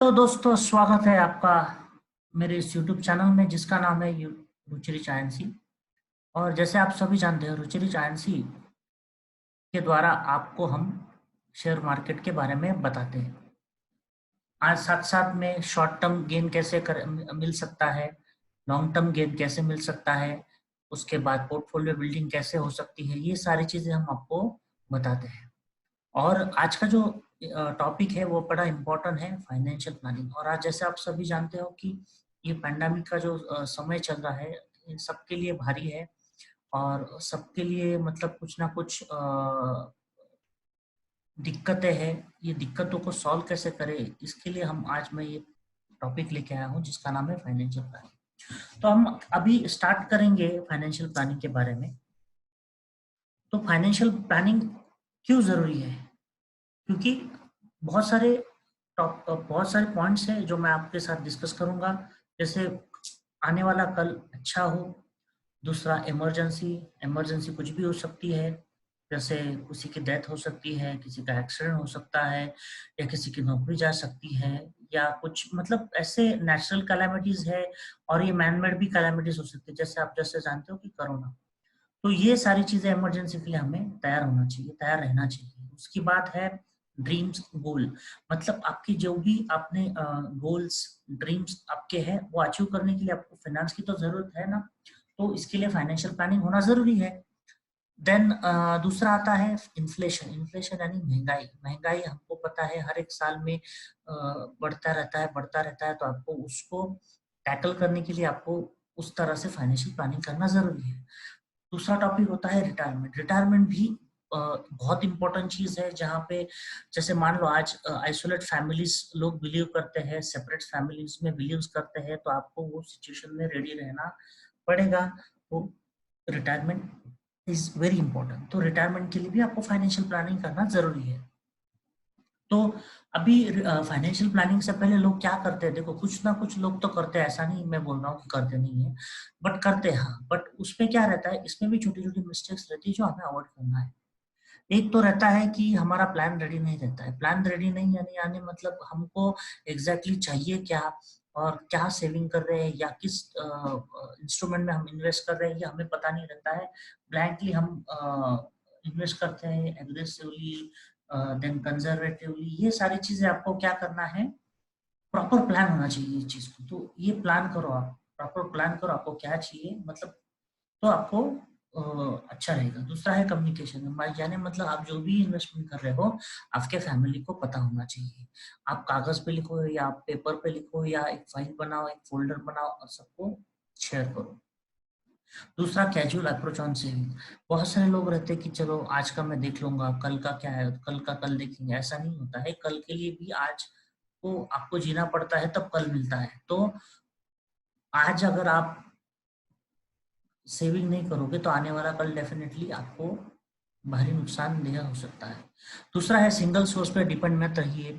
तो दोस्तों स्वागत है आपका मेरे इस YouTube चैनल में जिसका नाम है रुचिरी चायनसी। और जैसे आप सभी जानते हैं रुचिरी चायनसी के द्वारा आपको हम शेयर मार्केट के बारे में बताते हैं। आज साथ साथ में शॉर्ट टर्म गेन कैसे मिल सकता है, लॉन्ग टर्म गेन कैसे मिल सकता है, उसके बाद पोर्टफोलियो बिल्डिंग कैसे हो सकती है, ये सारी चीजें हम आपको बताते हैं। और आज का जो टॉपिक है वो बड़ा इम्पोर्टेंट है, फाइनेंशियल प्लानिंग। और आज जैसे आप सभी जानते हो कि ये पैंडेमिक का जो समय चल रहा है ये सबके लिए भारी है और सबके लिए मतलब कुछ ना कुछ दिक्कतें हैं। ये दिक्कतों को सॉल्व कैसे करें, इसके लिए हम आज मैं ये टॉपिक लेके आया हूँ जिसका नाम है फाइनेंशियल प्लानिंग। तो हम अभी स्टार्ट करेंगे फाइनेंशियल प्लानिंग के बारे में। तो फाइनेंशियल प्लानिंग क्यों जरूरी है? क्योंकि बहुत सारे बहुत सारे पॉइंट्स हैं जो मैं आपके साथ डिस्कस करूंगा। जैसे आने वाला कल अच्छा हो, दूसरा इमरजेंसी, इमरजेंसी कुछ भी हो सकती है, जैसे किसी की डेथ हो सकती है, किसी का एक्सीडेंट हो सकता है, या किसी की नौकरी जा सकती है, या कुछ मतलब ऐसे नेचुरल कैलामिटीज है। और ये मैन मेड भी कैलामिटीज हो सकती है, जैसे आप जैसे जानते हो कि कोरोना। तो ये सारी चीजें इमरजेंसी के लिए हमें तैयार होना चाहिए, तैयार रहना चाहिए। उसकी बात है ड्रीम्स गोल, मतलब आपकी जो भी आपने गोल्स ड्रीम्स आपके हैं वो अचीव करने के लिए आपको फाइनेंस की तो जरूरत है ना। तो इसके लिए फाइनेंशियल प्लानिंग होना जरूरी है। देन दूसरा आता है इन्फ्लेशन। इन्फ्लेशन यानी महंगाई। महंगाई हमको पता है हर एक साल में बढ़ता रहता है, बढ़ता रहता है। तो आपको उसको टैकल करने के लिए आपको उस तरह से फाइनेंशियल प्लानिंग करना जरूरी है। दूसरा टॉपिक होता है रिटायरमेंट। रिटायरमेंट भी बहुत इंपॉर्टेंट चीज है, जहाँ पे जैसे मान लो आज आइसोलेट फैमिलीज लोग बिलीव करते हैं, सेपरेट फैमिलीज में बिलीव करते हैं, तो आपको वो सिचुएशन में रेडी रहना पड़ेगा। तो रिटायरमेंट इज वेरी इंपॉर्टेंट। तो रिटायरमेंट के लिए भी आपको फाइनेंशियल प्लानिंग करना जरूरी है। तो अभी फाइनेंशियल प्लानिंग से पहले लोग क्या करते हैं, देखो कुछ ना कुछ लोग तो करते हैं, ऐसा नहीं मैं बोल रहा हूँ कि करते नहीं है, बट करते हैं हाँ। बट उसमें क्या रहता है, इसमें भी छोटी छोटी मिस्टेक्स रहती है जो हमें अवॉइड करना है। एक तो रहता है कि हमारा प्लान रेडी नहीं रहता है। प्लान रेडी नहीं यानी यानी मतलब हमको एग्जैक्टली चाहिए क्या, और क्या सेविंग कर रहे हैं या किस इंस्ट्रूमेंट में हम इन्वेस्ट कर रहे हैं, ये हमें पता नहीं रहता है। ब्लैंकली हम इन्वेस्ट करते हैं, एग्रेसिवली देन कंजर्वेटिवली। ये सारी चीजें आपको क्या करना है, प्रॉपर प्लान होना चाहिए इस चीज को। तो ये प्लान करो, आप प्रॉपर प्लान करो आपको क्या चाहिए, मतलब तो आपको अच्छा रहेगा। दूसरा है कम्युनिकेशन। यानी मतलब आप जो भी इन्वेस्टमेंट कर रहे हो आपके फैमिली को पता होना चाहिए। आप कागज पे लिखो या आप पेपर पे लिखो या एक फाइल बनाओ, एक फोल्डर बनाओ और सबको शेयर करो। दूसरा कैजुअल अप्रोच ऑन सेविंग। बहुत सारे लोग रहते हैं कि चलो आज का मैं देख लूंगा, कल का क्या है, कल का कल देखेंगे। ऐसा नहीं होता है, कल के लिए भी आज को आपको जीना पड़ता है, तब कल मिलता है। तो आज अगर आप सेविंग नहीं करोगे तो आने वाला कल डेफिनेटली आपको भारी नुकसानदेह हो सकता है। दूसरा है सिंगल सोर्स पे डिपेंड मत रहिए।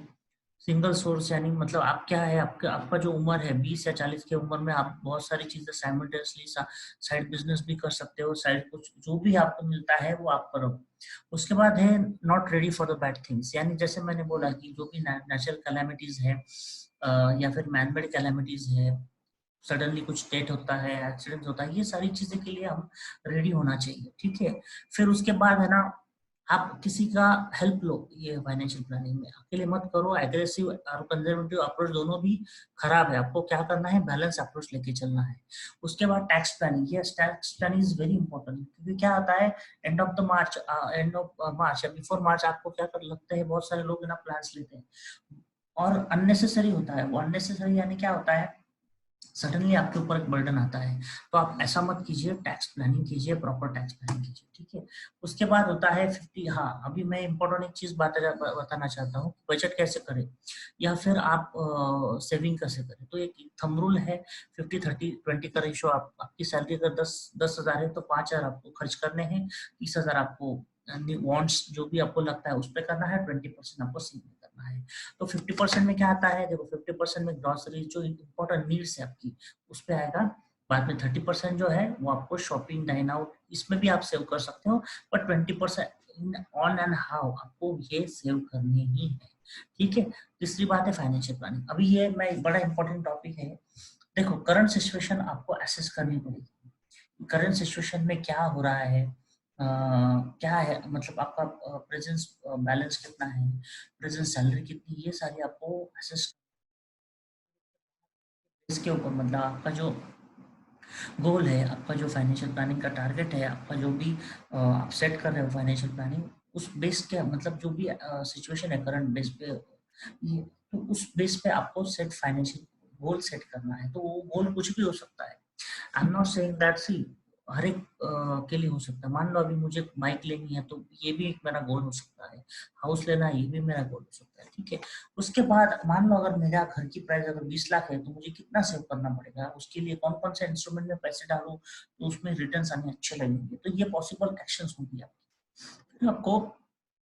सिंगल सोर्स यानी मतलब आप क्या है, आपका आपका जो उम्र है 20 या 40 की उम्र में आप बहुत सारी चीजें साइमल्टेनियसली साइड बिजनेस भी कर सकते हो, साइड कुछ जो भी आपको मिलता है वो आप करो। उसके बाद है not ready for the bad things. यानी जैसे मैंने बोला कि जो भी नेचुरल कैलामिटीज है या फिर मैनमेड कैलामिटीज है, सडनली कुछ डेथ होता है, एक्सीडेंट होता है, ये सारी चीजें के लिए हम रेडी होना चाहिए, ठीक है। फिर उसके बाद है ना, आप किसी का हेल्प लो। ये फाइनेंशियल प्लानिंग में अकेले मत करो। एग्रेसिव और कंजर्वेटिव अप्रोच दोनों भी खराब है। आपको क्या करना है, बैलेंस अप्रोच लेके चलना है। उसके बाद टैक्स प्लानिंग। ये tax planning is very important, क्योंकि क्या होता है end of the March, end of March या बिफोर मार्च आपको क्या कर लगता है, बहुत सारे लोग ना प्लान्स लेते हैं और अननेसेसरी होता है वो। अननेसेसरी यानी क्या होता है, सडनली आपके ऊपर एक बर्डन आता है। तो आप ऐसा मत कीजिए, टैक्स प्लानिंग कीजिए, प्रॉपर टैक्स प्लानिंग कीजिए, ठीक है। उसके बाद होता है 50। हाँ, अभी मैं इंपॉर्टेंट एक चीज बताना चाहता हूँ, बजट कैसे करें या फिर आप सेविंग कैसे करें। तो एक थंब रूल है 50-30-20 का रेशो। आपकी सैलरी अगर 10,000 है तो 5,000 आपको खर्च करने हैं, 30,000 आपको वांट्स जो भी आपको लगता है उस पर करना है, 20% आपको सेविंग करना है। तो 50% में क्या आता है, देखो 50% में ग्रोसरी जो इंपॉर्टेंट नीड्स है आपकी उस पे आएगा। बाद में 30% जो है वो आपको शॉपिंग, डाइन आउट, इसमें भी आप सेव कर सकते हो। पर 20% ऑन एंड हाउ आपको ये सेव करनी ही है। ठीक है। तीसरी बात है फाइनेंशियल प्लानिंग। अभी ये मैं बड़ा इंपॉर्टेंट टॉपिक है। देखो करंट सिचुएशन आपको असेस करनी पड़ेगी, करंट सिचुएशन में क्या हो रहा है, क्या है, मतलब आपका प्रेजेंस बैलेंस कितना है, प्रेजेंट सैलरी कितनी, ये सारी आपको असेस इसके ऊपर, मतलब आपका जो गोल है, आपका जो फाइनेंशियल प्लानिंग का टारगेट है, आपका जो भी आप सेट कर रहे हो फाइनेंशियल प्लानिंग, उस बेस के मतलब जो भी सिचुएशन है करंट बेस पे, ये तो उस बेस पे आपको सेट फाइनेंशियल गोल सेट करना है। तो वो गोल कुछ भी हो सकता है। I am not saying that, see हर एक के लिए हो सकता है। मान लो अभी मुझे बाइक लेनी है तो ये भी एक मेरा गोल हो सकता है, हाउस लेना है ये भी मेरा गोल हो सकता है, ठीक है। उसके बाद मान लो अगर मेरा घर की प्राइस अगर 20 लाख है तो मुझे कितना सेव करना पड़ेगा, उसके लिए कौन कौन से इंस्ट्रूमेंट में पैसे डालूं तो उसमें रिटर्न आने अच्छे लगेंगे, तो ये पॉसिबल एक्शंस होंगी आपकी। तो आपको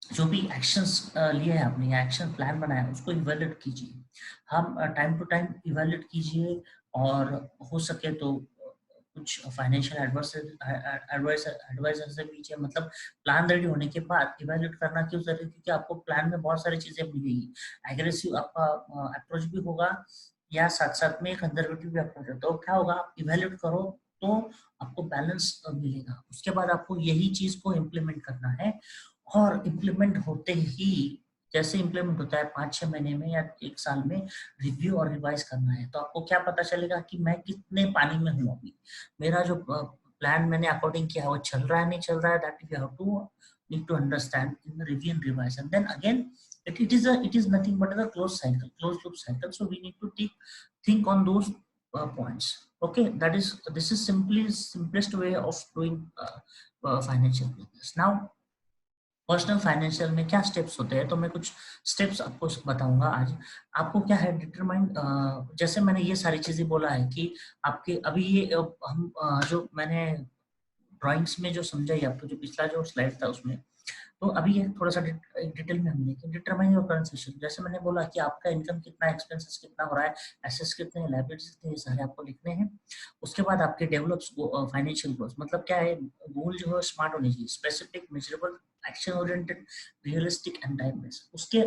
जो भी एक्शंस लिए हैं आपने या एक्शन प्लान बनाया उसको इवेल्युएट कीजिए। हम टाइम टू टाइम इवेल्युएट कीजिए, और हो सके तो कुछ फाइनेंशियल एडवाइजर एडवाइजर से लीजिए। मतलब प्लान रेडी होने के बाद इवेल्युएट करना क्यों जरूरी है, क्योंकि आपको प्लान में बहुत सारी चीजें मिलेगी। एग्रेसिव आपका अप्रोच भी होगा या साथ साथ में कंजर्वेटिव भी अप्रोच है, तो क्या होगा, आप इवेल्युएट करो तो आपको बैलेंस मिलेगा। उसके बाद आपको यही चीज को इम्प्लीमेंट करना है, और इम्प्लीमेंट होते ही, जैसे इम्प्लीमेंट होता है 5-6 महीने में या 1 साल में, रिव्यू और रिवाइज करना है। तो आपको क्या पता चलेगा कि मैं कितने पानी में हूँ अभी, मेरा जो प्लान मैंने अकॉर्डिंग किया है वो चल रहा है नहीं चल रहा है, that you have to need to understand in review and revise, and then again it is nothing but a closed loop cycle, so we need to think on those points. Okay, this is simply simplest way of doing financial business. Now personal financial में क्या steps होते हैं, तो मैं कुछ steps आपको बताऊंगा आज। आपको क्या है, डिटरमाइन, जैसे मैंने ये सारी चीजें बोला है कि आपके अभी ये हम जो मैंने ड्राइंग्स में जो समझाई आपको, जो पिछला जो स्लाइड था उसमें, तो अभी ये थोड़ा सा डिटेल में हम लेंगे। डिटरमाइन योर करंट सिचुएशन, जैसे मैंने बोला कि आपका इनकम कितना, एक्सपेंसेस कितना हो रहा है, एसेट्स कितने हैं, लायबिलिटीज कितने हैं, ये सारे आपको लिखने हैं। उसके बाद आपके डेवलप फाइनेंशियल गोल्स, मतलब क्या है, गोल जो है स्मार्ट होनी चाहिए, specific, measurable, action oriented, realistic and time based. उसके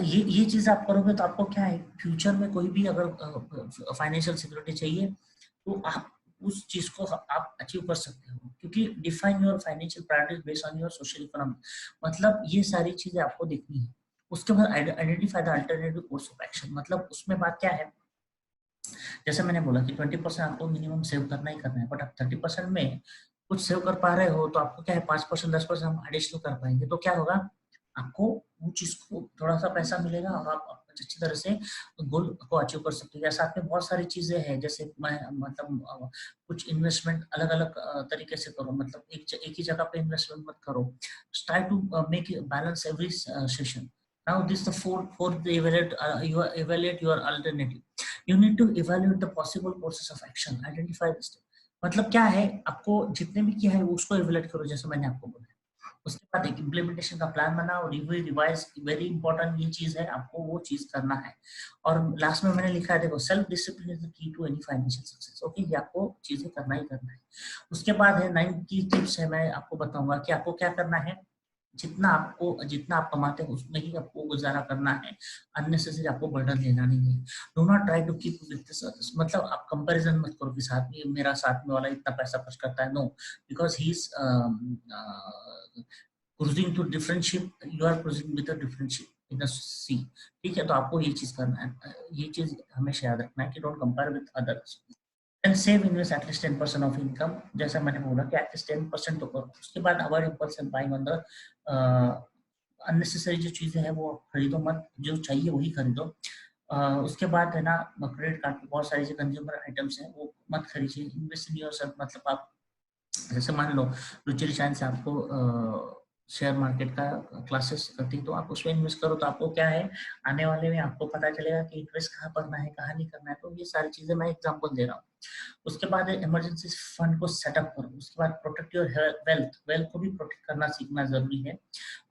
ये चीज आप करोगे तो आपको क्या है, फ्यूचर में कोई भी अगर फाइनेंशियल सिक्योरिटी चाहिए तो आप उस चीज को आप अचीव कर सकते हो, क्योंकि define your financial priorities based on your social economy, मतलब ये सारी चीजें आपको देखनी है। उसके बाद identify the alternative course of action, मतलब उसमें बात क्या है, जैसे मैंने बोला कि 20% आपको मिनिमम सेव करना ही करना है, बट आप 30% में कुछ सेव कर पा रहे हो तो आपको क्या है, 5% 10% हम एडिशनल कर पाएंगे, तो क्या होगा, आपको वो चीज को थोड़ा सा पैसा मिलेगा और आप अच्छी तरह से गोल को अचीव कर सकते हो। या साथ में बहुत सारी चीजें हैं, जैसे मैं मतलब कुछ इन्वेस्टमेंट अलग अलग तरीके से करो, मतलब एक ही जगह पे इन्वेस्टमेंट मत करो, try to make balance every session. Now this is the fourth evaluate your alternative. You need to evaluate the possible courses of action, identify the step, मतलब क्या है, आपको जितने भी किया है उसको इवेल्युएट करो, जैसे मैंने आपको बोला। उसके बाद एक इम्प्लीमेंटेशन का प्लान बनाओ, रिव्यू रिवाइज, वेरी इंपॉर्टेंट ये चीज है, आपको वो चीज करना है। और लास्ट में मैंने लिखा है, देखो self discipline is the key to any financial success. Okay, ये आपको चीजें करना ही करना है। उसके बाद है 9 की टिप्स है, मैं आपको बताऊंगा कि आपको क्या करना है। जितना आप कमाते हैं उसमें ही आपको गुजारा करना है, अननेसेसरी आपको बर्डन लेना नहीं है। Do not try to keep with this others, मतलब आप कंपैरिजन मत करो कि साथ में मेरा साथ में वाला इतना पैसा खर्च करता है, no, because he is cruising to different ship, you are cruising with a different ship in the sea. ठीक है, तो आपको ये चीज करना है, ये चीज हमेशा याद रखना है कि don't compare with others. And save invest at least 10% of income, जैसा मैंने बोला कि एटलीस्ट 10% तो करो। उसके बाद avoid impulsive buying on the unnecessary जो चीजें हैं वो खरीदो मत, जो चाहिए वही खरीदो। उसके बाद है ना, क्रेडिट कार्ड पे बहुत सारी जो कंज्यूमर आइटम्स हैं वो मत खरीदिए। इन्वेस्ट इन योरसेल्फ, मतलब आप जैसे मान लो रुचि रसायन से आपको शेयर मार्केट का क्लासेस करती, तो आप उसमें इन्वेस्ट करो, तो आपको क्या है, आने वाले में आपको पता चलेगा कि इन्वेस्ट कहाँ करना है कहाँ नहीं करना है। तो ये सारी चीजें मैं एग्जांपल दे रहा हूँ। उसके बाद इमरजेंसी फंड को सेटअप करो। उसके बाद प्रोटेक्ट योर वेल्थ, वेल्थ को भी प्रोटेक्ट करना सीखना जरूरी है।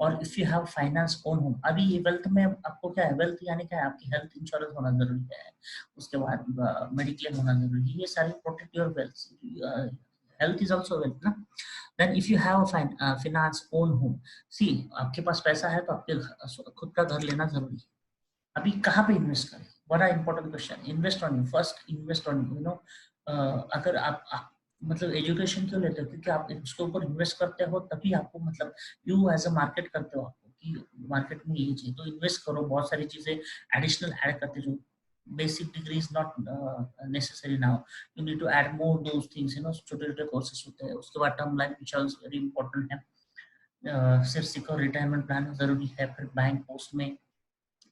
और if you have finance own home, अभी ये वेल्थ में आपको क्या है, वेल्थ यानी क्या है, आपकी हेल्थ इंश्योरेंस होना जरूरी है। उसके बाद मेडिक्लेम होना जरूरी है, ये सारी protect your wealth, health is also wealth ना. Then if you have a finance own home, see आपके पास पैसा है तो आपके खुद का घर लेना जरूरी है. अभी कहाँ पे इन्वेस्ट करें? बड़ा important question. Invest on you first, invest on you know. अगर आप मतलब एजुकेशन क्यों लेते हो? क्योंकि आप उसके ऊपर इन्वेस्ट करते हो तभी आपको मतलब यू एज अ मार्केट करते हो आपको कि मार्केट में ये चाहिए तो इन्वेस्ट करो. बहुत सारी चीजें एडिशनल ऐड करते जो basic degree is not necessary now. You need to add more those things, छोटे छोटे कोर्सेस होते हैं. उसके बाद term life insurance very important है. सिर्फ सिक्योर रिटायरमेंट प्लान जरूरी है. फिर बैंक पोस्ट में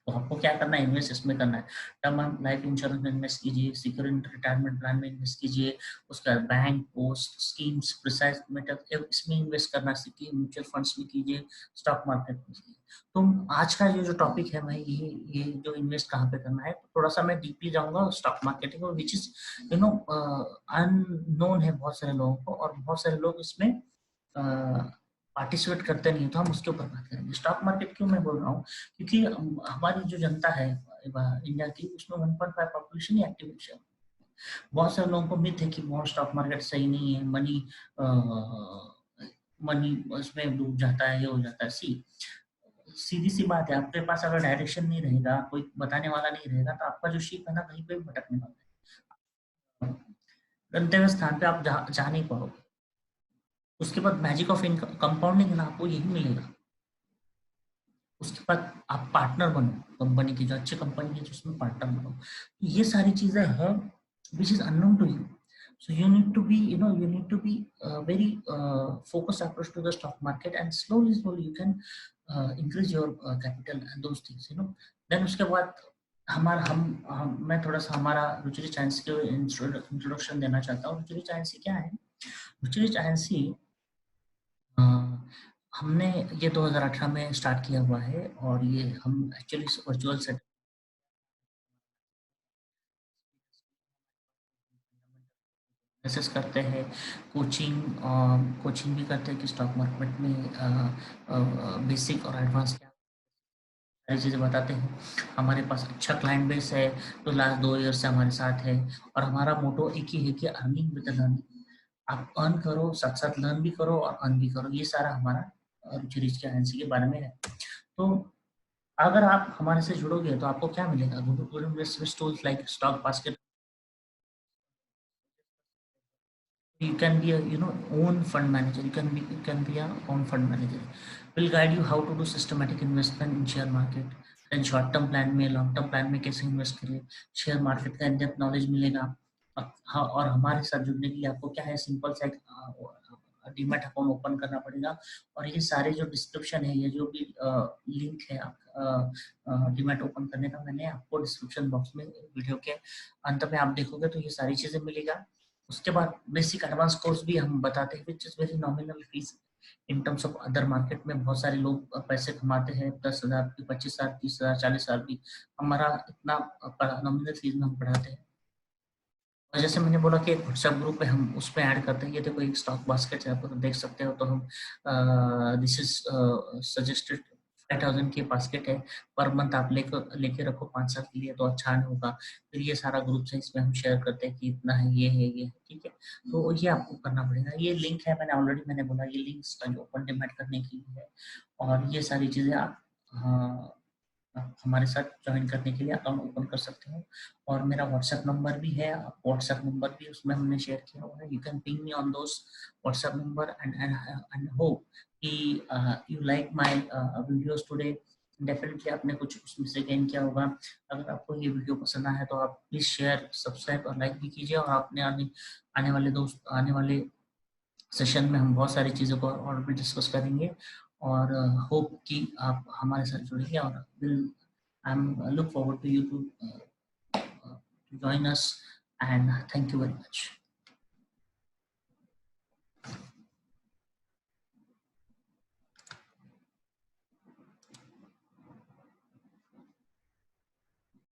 तो आपको क्या करना है? इन्वेस्ट इसमें करना है. टर्म लाइफ इंश्योरेंस में इन्वेस्ट कीजिए, सिक्योर रिटायरमेंट प्लान में इन्वेस्ट कीजिए, उसके बाद bank post schemes precise metal इसमें इन्वेस्ट करना सीखिए, म्यूचुअल फंड्स में कीजिए, स्टॉक मार्केट में कीजिए. तो आज का ये जो टॉपिक है मैं ये जो इन्वेस्ट कहाँ पे करना है तो थोड़ा सा मैं डीपली जाऊंगा स्टॉक मार्केटिंग में, विच इज अननोन है बहुत सारे लोगों को और बहुत सारे लोग इसमें पार्टिसिपेट करते नहीं. तो हम उसके ऊपर बात करेंगे. स्टॉक मार्केट क्यों मैं बोल रहा हूँ? क्योंकि हमारी जो जनता है इंडिया की उसमें 1.5 पॉपुलेशन ही एक्टिव है. बहुत सारे लोगों को मिथ है कि बहुत स्टॉक मार्केट सही नहीं है, मनी उसमें डूब जाता है, ये हो जाता है. सीधी सी बात है, आपके पास अगर डायरेक्शन नहीं रहेगा, कोई बताने वाला नहीं रहेगा तो आपका जो शिप है ना कहीं पे भी भटकने वाला है. गंतव्य स्थान पे आप जा नहीं पाओगे. उसके बाद मैजिक ऑफ इनकम कंपाउंडिंग है ना, आपको यही मिलेगा. उसके बाद आप पार्टनर बनो कंपनी की, जो अच्छी कंपनी है जिसमें पार्टनर बनो. ये सारी चीजें हैं which is unknown to you. So you need to be, you need to be very focused approach to the stock market, and slowly you can increase your capital and those things. Then उसके बाद मैं थोड़ा सा हमारा रुचिरी chance के introduction देना चाहता हूँ. रुचिरी चांस क्या है? रुचिरी चांस हमने ये 2018 में स्टार्ट किया हुआ है और ये हम एक्चुअली वर्चुअल सेट मैसेज करते हैं. कोचिंग भी करते हैं कि स्टॉक मार्केट में बेसिक और एडवांस क्या सारी चीज़ें बताते हैं. हमारे पास अच्छा क्लाइंट बेस है तो लास्ट 2 ईयर से हमारे साथ है और हमारा मोटो एक ही है कि अर्निंग विद लर्निंग. आप अर्न करो, साथ साथ लर्न भी करो और अर्न भी करो. ये सारा हमारा रुचिरीज के एजेंसी के बारे में है. तो अगर आप हमारे से जुड़ोगे तो आपको क्या मिलेगा? Good investment tools like stock basket. You can be a own fund manager. You can be a own fund manager. Will guide you how to do systematic investment in share market. Then short term plan में, long term plan में कैसे invest करें, share market का इन-डेप्थ knowledge मिलेगा. हाँ, और हमारे साथ जुड़ने के लिए आपको क्या है, सिंपल सा डीमैट अकाउंट ओपन करना पड़ेगा. और ये सारे जो डिस्क्रिप्शन है, ये जो भी लिंक है डीमैट ओपन करने का, मैंने आपको डिस्क्रिप्शन बॉक्स में वीडियो के अंत में आप देखोगे तो ये सारी चीजें मिलेगा. उसके बाद बेसिक एडवांस कोर्स भी हम बताते हैं which is very nominal fees in terms of other market में. बहुत सारे लोग पैसे कमाते हैं 10,000 की, 25,000, 30,000, 40,000 भी. हमारा इतना नॉमिनल फीस में हम पढ़ाते हैं. और जैसे मैंने बोला कि एक व्हाट्सएप ग्रुप है, हम उसमें ऐड करते हैं. ये देखो एक स्टॉक बास्केट है, आप देख सकते हो. तो हम दिस इज सजेस्टेड 5,000 की बास्केट है. पर मंथ आप लेके रखो 5 साल के लिए तो अच्छा नहीं होगा. फिर ये सारा ग्रुप है, इसमें हम शेयर करते हैं कि इतना है, ये है, ये है. ठीक है, तो ये आपको करना पड़ेगा. ये लिंक है, मैंने बोला ये लिंक जो ओपन डिमेट करने के लिए है. और ये सारी चीजें आप हमारे साथ ज्वाइन करने के लिए अकाउंट ओपन कर सकते हो. और मेरा व्हाट्सएप नंबर भी है, व्हाट्सएप नंबर भी उसमें हमने शेयर किया हुआ है. You can ping me on those WhatsApp number and hope कि you like my videos today. Definitely आपने कुछ उसमें से गेन किया होगा. अगर आपको ये वीडियो पसंद आया तो आप प्लीज शेयर, सब्सक्राइब और लाइक भी कीजिए. और आपने आने वाले सेशन में हम बहुत सारी चीज़ों को और भी डिस्कस करेंगे. और होप कि आप हमारे साथ जुड़ेंगे. और will I am look forward to you to join us, and thank you very much.